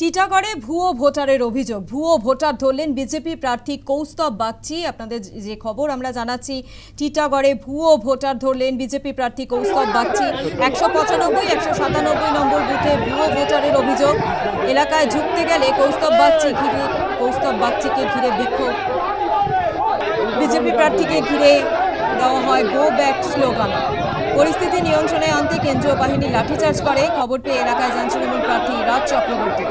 টিটাগড়ে ভুয়ো ভোটারের অভিযোগ। ভুয়ো ভোটার ধরলেন বিজেপি প্রার্থী কৌস্তব বাগচি। আপনাদের যে খবর আমরা জানাচ্ছি, টিটাগড়ে ভুয়ো ভোটার ধরলেন বিজেপি প্রার্থী কৌস্তব বাগচি। 195, 197 নম্বর বুথে ভুয়ো ভোটারের অভিযোগ। এলাকায় ঢুকতে গেলে কৌস্তব বাগচিকে ঘিরে বিক্ষোভ। বিজেপি প্রার্থীকে ঘিরে দেওয়া হয় গো ব্যাক স্লোগান। পরিস্থিতি নিয়ন্ত্রণে আনতে কেন্দ্রীয় বাহিনী লাঠিচার্জ করে। খবর পেয়ে এলাকায় যান তৃণমূল প্রার্থী রাজ চক্রবর্তী।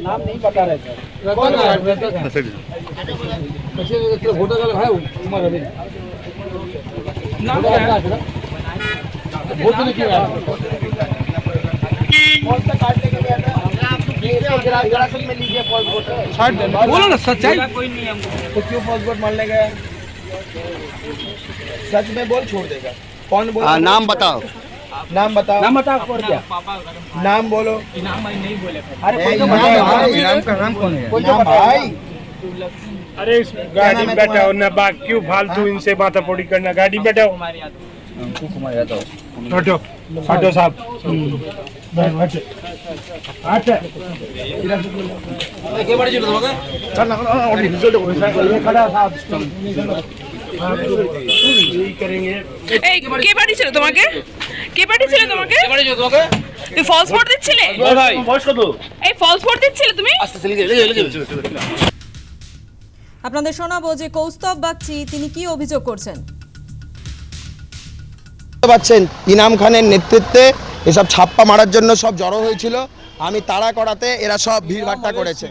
नाम नहीं बता रहे थे। वोटर कार्ड है उमर अभी नाम क्या है? वोट देने क्यों आया? कौन सा कार्ड लेके गया था? हिरासत में लीजिए फॉल्स वोट। बोलो ना सच्चाई। कोई नहीं हमको तो क्यों फॉल्स वोट मारने गया? सच में बोल, छोड़ देगा। कौन बोल? नाम बताओ। नाम बताओ। नाम बताओ और क्या? नाम बोलो। इनाम भाई नहीं बोले। अरे कोई तो बताओ। इनाम का नाम कौन है? कोई तो भाई। अरे इस गाड़ी में बैठाओ ना, बात क्यों फालतू इनसे माथापोड़ी करना। गाड़ी में बैठाओ। कुमार यादव। हटो हटो साहब। के बड़ी चीज होगा? चल ना और रिजल्ट ये खड़ा साहब यही करेंगे। এই কে পাঠিয়েছিল তোমাকে? কে পাঠিয়েছিল তোমাকে? के बड़ी चीज होगा? তুমি ফলস ভোট দিচ্ছিলে? भाई वॉइस कर दो। এই ফলস ভোট দিচ্ছিলে তুমি? আস্তে চলে গেলে আপনাদের শোনাবো যে কৌস্তব বাগচি তিনি কি অভিযোগ করছেন। পাচ্ছেন ইনাম খানের নেতৃত্বে এসব ছাপ্পা মারার জন্য সব জড়ো হয়েছিল। আমি তাড়া করাতে এরা সব ভিড়ভাট্টা করেছে।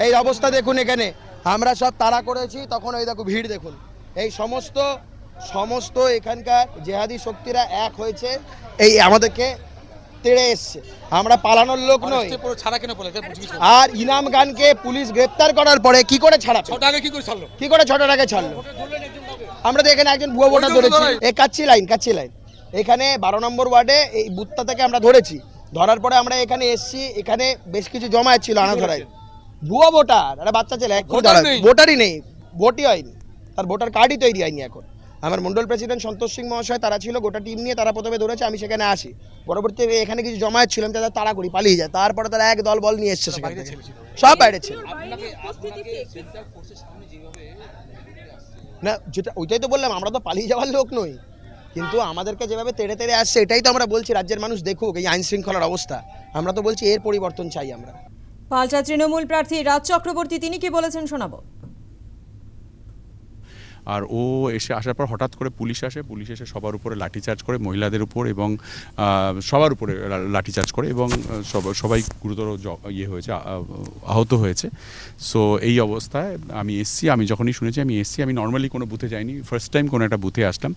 এই অবস্থা দেখুন, এখানে আমরা সব তাড়া করেছি, তখন ওই দেখো ভিড় দেখুন। এই সমস্ত এখানকার জেহাদি শক্তিরা এক হয়েছে, এই আমাদেরকে তেড়ে এসছে। আমরা পালানোর লোক নই। আর ইনাম খানকে পুলিশ গ্রেপ্তার করার পরে কি করে ছাড়া? কি করে 6টার আগে ছাড়লো? আমরা তো এখানে একজন ভুয়ো ভোটার ধরেছি। এই কাচ্চি লাইন এখানে 12 নম্বর ওয়ার্ডে এই বুথটা থেকে আমরা ধরেছি। ধরার পরে আমরা এখানে এসছি। এখানে বেশ কিছু জমায়েত ছিল আনাধরায়। ভুয়ো ভোটার, একটা বাচ্চা ছেলে, ভোটারই নেই, ভোটই হয়নি, তার ভোটার কার্ডই তৈরি হয়নি এখন। আমার মন্ডল প্রেসিডেন্ট সন্তোষ সিং মহাশয় তারা ছিল, গোটা টিম নিয়ে তারা প্রথমে ধরেছে। আমি সেখানে আসি, পরবর্তীতে এখানে কিছু জমায়েত ছিলাম, তারা তাড়া করি পালিয়ে যায়। তারপরে তারা এক দল বল নিয়ে এসছে, সেখান থেকে সব বাইরে ছিল। না, যেটা ওইটাই তো বললাম, আমরা তো পালিয়ে যাওয়ার লোক নই, কিন্তু আমাদেরকে যেভাবে তেড়ে তেড়ে আসছে, এটাই তো আমরা বলছি রাজ্যের মানুষ দেখুক এই আইন শৃঙ্খলার অবস্থা। আমরা তো বলছি এর পরিবর্তন চাই আমরা। পাল্টা তৃণমূল প্রার্থী রাজ চক্রবর্তী তিনি কি বলেছেন শোনাবো। আর ও আসার পর হঠাৎ করে পুলিশ এসে সবার উপরে লাঠিচার্জ করে, মহিলাদের উপর এবং সবার উপরে লাঠিচার্জ করে এবং সবাই গুরুতর হয়েছে, আহত হয়েছে। সো এই অবস্থায় আমি যখনই শুনেছি আমি নর্মালি কোনো বুথে যাইনি, ফার্স্ট টাইম কোনো একটা বুথে আসলাম।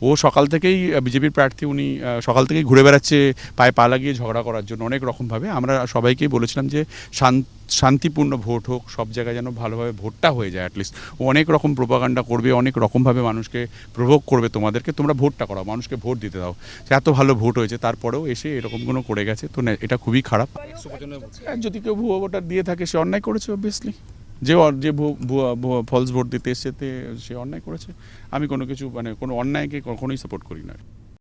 ও সকাল থেকেই বিজেপির প্রার্থী, উনি সকাল থেকেই ঘুরে বেড়াচ্ছে পায়ে পা লাগিয়ে ঝগড়া করার জন্য অনেক রকমভাবে। আমরা সবাইকেই বলেছিলাম যে শান্তিপূর্ণ ভোট হোক, সব জায়গায় যেন ভালোভাবে ভোটটা হয়ে যায়। অ্যাটলিস্ট ও অনেক রকম প্রোপাগান্ডা করবে, অনেক রকমভাবে মানুষকে প্রভোগ করবে তোমাদেরকে, তোমরা ভোটটা করাও, মানুষকে ভোট দিতে দাও। এত ভালো ভোট হয়েছে, তারপরেও এসে এরকম কোনো করে গেছে, তো এটা খুবই খারাপ। যদি কেউ ভুয়ো ভোটার দিয়ে থাকে, সে অন্যায় করেছে অবভিয়াসলি। যে ফলস ভোট দিতে এসছে সে অন্যায় করেছে। আমি কোনো অন্যায়কে কখনোই সাপোর্ট করি না।